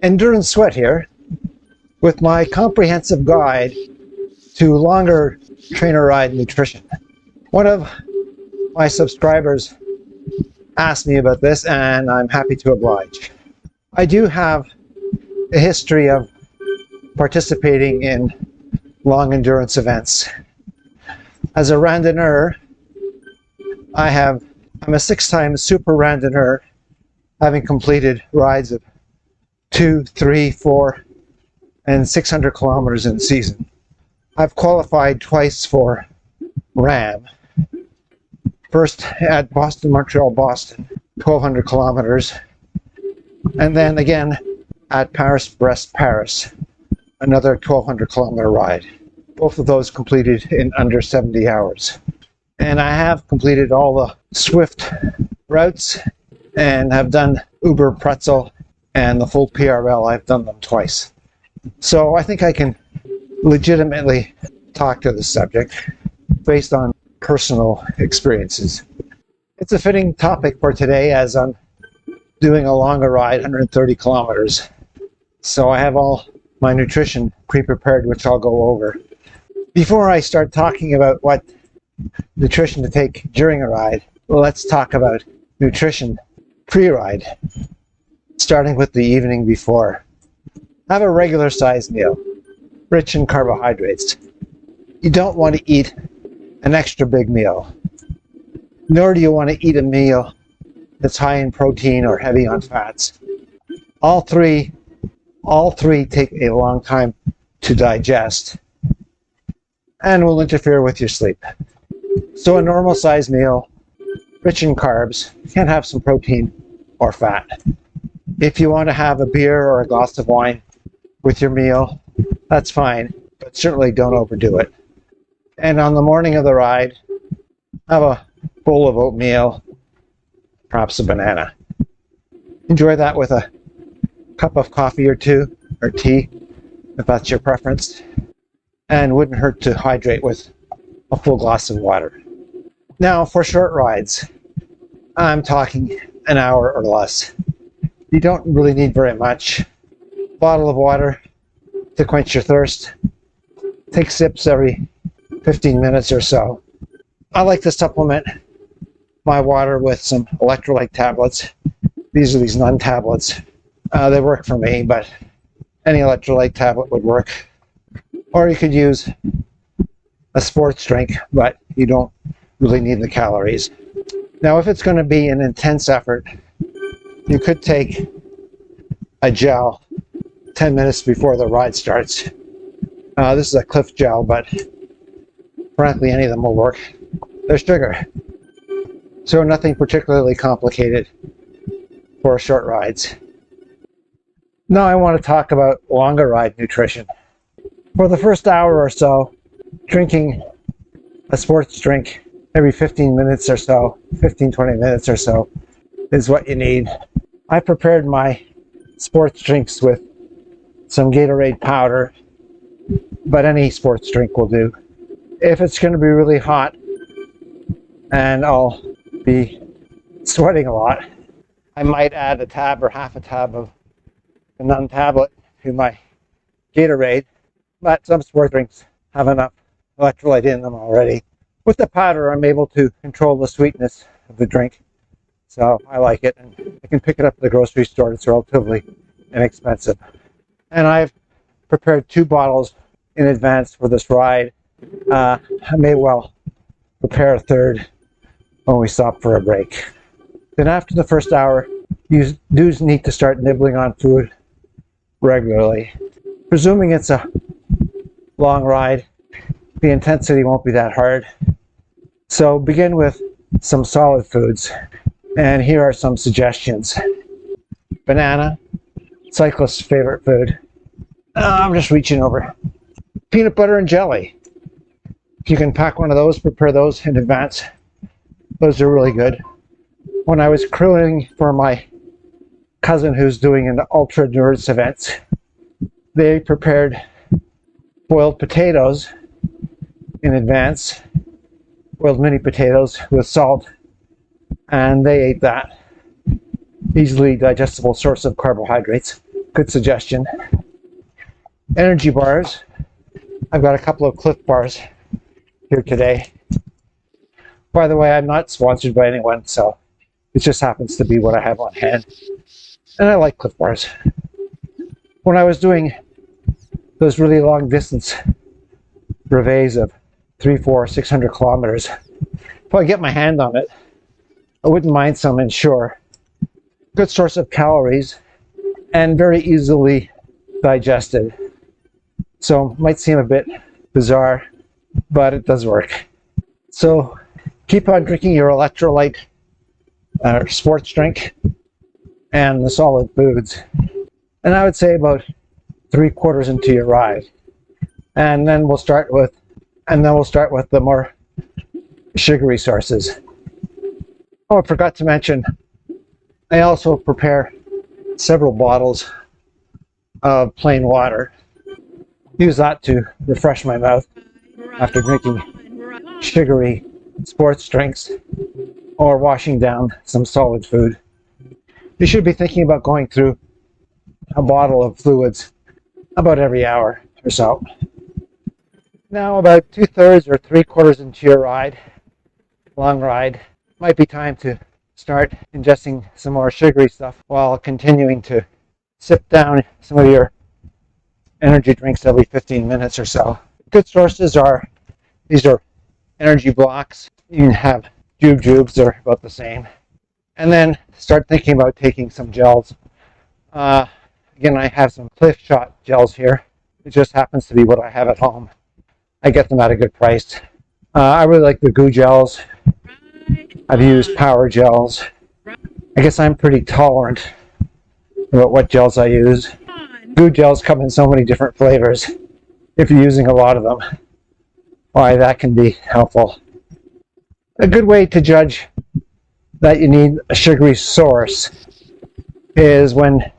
Endurance Sweat here with my comprehensive guide to longer trainer ride nutrition. One of my subscribers asked me about this and I'm happy to oblige. I do have a history of participating in long endurance events. As a randonneur, I'm a 6-time super randonneur, having completed rides of 2, 3, 4, and 600 kilometers in season. I've qualified twice for RAM. First at Boston, Montreal, Boston, 1,200 kilometers. And then again at Paris, Brest, Paris, another 1,200 kilometer ride. Both of those completed in under 70 hours. And I have completed all the Zwift routes and have done Uber Pretzel and the full PRL. I've done them twice. So I think I can legitimately talk to this subject based on personal experiences. It's a fitting topic for today as I'm doing a longer ride, 130 kilometers. So I have all my nutrition pre-prepared, which I'll go over. Before I start talking about what nutrition to take during a ride, let's talk about nutrition pre-ride, starting with the evening before. Have a regular sized meal, rich in carbohydrates. You don't want to eat an extra big meal, nor do you want to eat a meal that's high in protein or heavy on fats. All three take a long time to digest and will interfere with your sleep. So a normal sized meal, rich in carbs, can have some protein or fat. If you want to have a beer or a glass of wine with your meal, that's fine, but certainly don't overdo it. And on the morning of the ride, have a bowl of oatmeal, perhaps a banana. Enjoy that with a cup of coffee or two, or tea, if that's your preference. And wouldn't hurt to hydrate with a full glass of water. Now, for short rides, I'm talking an hour or less. You don't really need very much. Bottle of water to quench your thirst. Take sips every 15 minutes or so. I like to supplement my water with some electrolyte tablets. These are these Nun tablets. They work for me, but any electrolyte tablet would work. Or you could use a sports drink, but you don't really need the calories. Now, if it's going to be an intense effort, you could take a gel 10 minutes before the ride starts. This is a Cliff gel, but frankly, any of them will work. There's sugar. So nothing particularly complicated for short rides. Now I want to talk about longer ride nutrition. For the first hour or so, drinking a sports drink every 15 minutes or so, 15-20 minutes or so, is what you need. I prepared my sports drinks with some Gatorade powder, but any sports drink will do. If it's going to be really hot and I'll be sweating a lot, I might add a tab or half a tab of a Nun tablet to my Gatorade, but some sports drinks have enough electrolyte in them already. With the powder, I'm able to control the sweetness of the drink, so I like it, and I can pick it up at the grocery store. It's relatively inexpensive. And I've prepared 2 bottles in advance for this ride. I may well prepare a third when we stop for a break. Then after the first hour, you do need to start nibbling on food regularly. Presuming it's a long ride, the intensity won't be that hard. So begin with some solid foods. And here are some suggestions. Banana, cyclist's favorite food. I'm just reaching over. Peanut butter and jelly. If you can pack one of those, prepare those in advance. Those are really good. When I was crewing for my cousin who's doing an ultra endurance event, they prepared boiled potatoes in advance, boiled mini potatoes with salt, and they ate that. Easily digestible source of carbohydrates. good suggestion. Energy bars. I've got a couple of Cliff bars here today. By the way, I'm not sponsored by anyone, so it just happens to be what I have on hand. And I like Cliff bars. When I was doing those really long distance brevets of 300, 400, 600 kilometers, if I get my hand on it, I wouldn't mind some Ensure. Good source of calories and very easily digested. So might seem a bit bizarre, but it does work. So keep on drinking your electrolyte sports drink and the solid foods. And I would say about 3/4 into your ride. And then we'll start with the more sugary sources. Oh, I forgot to mention, I also prepare several bottles of plain water. Use that to refresh my mouth after drinking sugary sports drinks or washing down some solid food. You should be thinking about going through a bottle of fluids about every hour or so. Now about 2/3 or 3/4 into your ride, long ride, might be time to start ingesting some more sugary stuff while continuing to sip down some of your energy drinks every 15 minutes or so. Good sources are, these are energy blocks. You can have jubes, they're about the same. And then start thinking about taking some gels. Again, I have some Cliff Shot gels here. It just happens to be what I have at home. I get them at a good price. I really like the goo gels. I've used power gels. I guess I'm pretty tolerant about what gels I use. Goo gels come in so many different flavors. If you're using a lot of them, why, that can be helpful. A good way to judge that you need a sugary source is when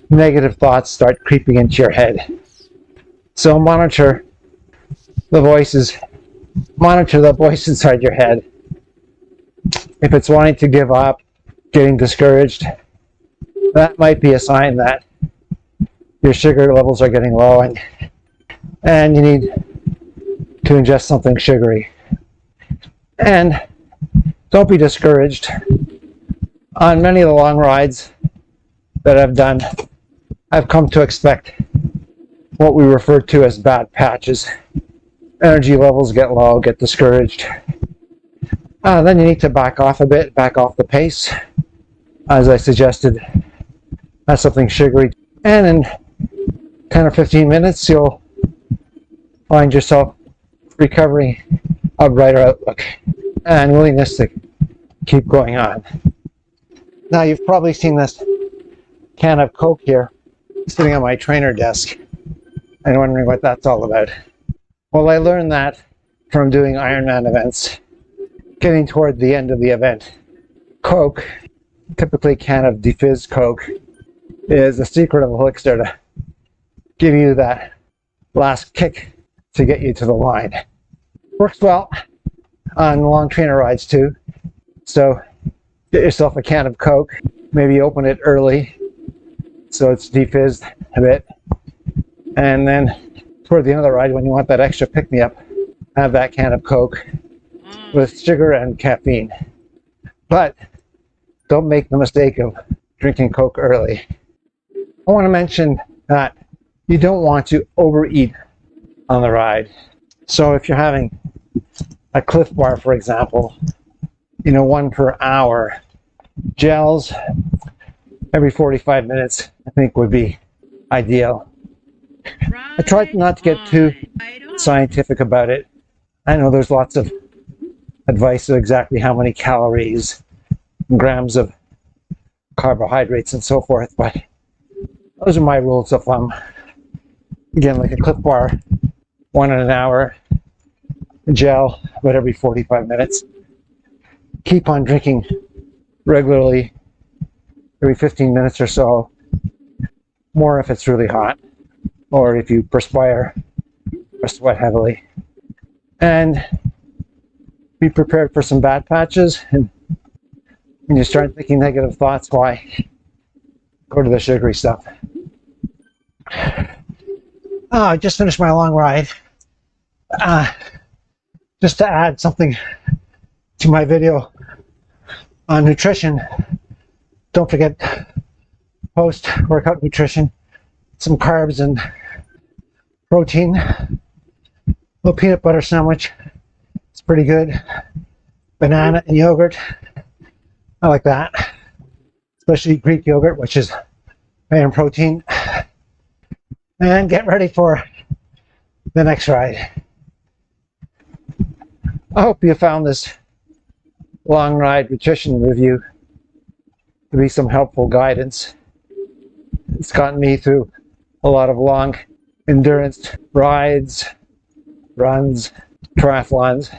negative thoughts start creeping into your head. So monitor the voice inside your head. If it's wanting to give up, getting discouraged, that might be a sign that your sugar levels are getting low and you need to ingest something sugary. And don't be discouraged. On many of the long rides that I've done, I've come to expect what we refer to as bad patches. Energy levels get low, get discouraged. Then you need to back off a bit, back off the pace. As I suggested, have something sugary. And in 10 or 15 minutes, you'll find yourself recovering a brighter outlook and willingness to keep going on. Now, you've probably seen this can of Coke here sitting on my trainer desk and wondering what that's all about. Well, I learned that from doing Ironman events. Getting toward the end of the event, Coke, typically a can of defizz Coke, is the secret of elixir to give you that last kick to get you to the line. Works well on long trainer rides too. So get yourself a can of Coke, maybe open it early so it's defizzed a bit, and then toward the end of the ride, when you want that extra pick-me-up, have that can of Coke with sugar and caffeine. But don't make the mistake of drinking Coke early. I want to mention that you don't want to overeat on the ride. So if you're having a Cliff Bar, for example, 1 per hour, gels every 45 minutes, I think would be ideal. I tried not to get too scientific about it. I know there's lots of advice of exactly how many calories, grams of carbohydrates and so forth, but those are my rules of thumb. Again, like a Cliff Bar, 1 in an hour, gel about every 45 minutes. Keep on drinking regularly, every 15 minutes or so, more if it's really hot, or if you perspire or sweat heavily. And be prepared for some bad patches, and when you start thinking negative thoughts, why? Go to the sugary stuff. Oh, I just finished my long ride. Just to add something to my video on nutrition, don't forget post-workout nutrition, some carbs and protein. A little peanut butter sandwich, it's pretty good. Banana and yogurt, I like that. Especially Greek yogurt, which is high in protein. And get ready for the next ride. I hope you found this long ride nutrition review to be some helpful guidance. It's gotten me through a lot of long endurance rides, runs, triathlons.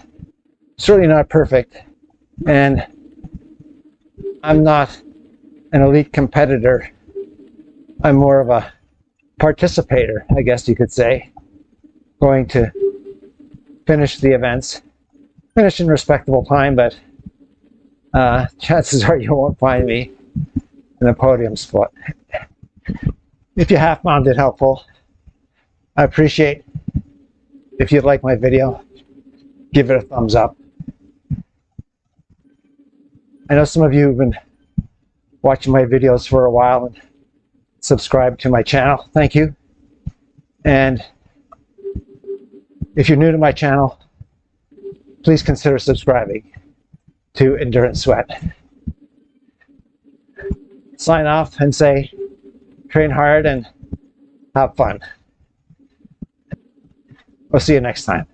Certainly not perfect, and I'm not an elite competitor. I'm more of a participator, I guess you could say, going to finish the events. Finish in respectable time, but chances are you won't find me in a podium spot. If you have found it helpful, I appreciate if you'd like my video, give it a thumbs up. I know some of you have been watching my videos for a while and subscribe to my channel. Thank you. And if you're new to my channel, please consider subscribing to Endurance Sweat. Sign off and say, train hard and have fun. We'll see you next time.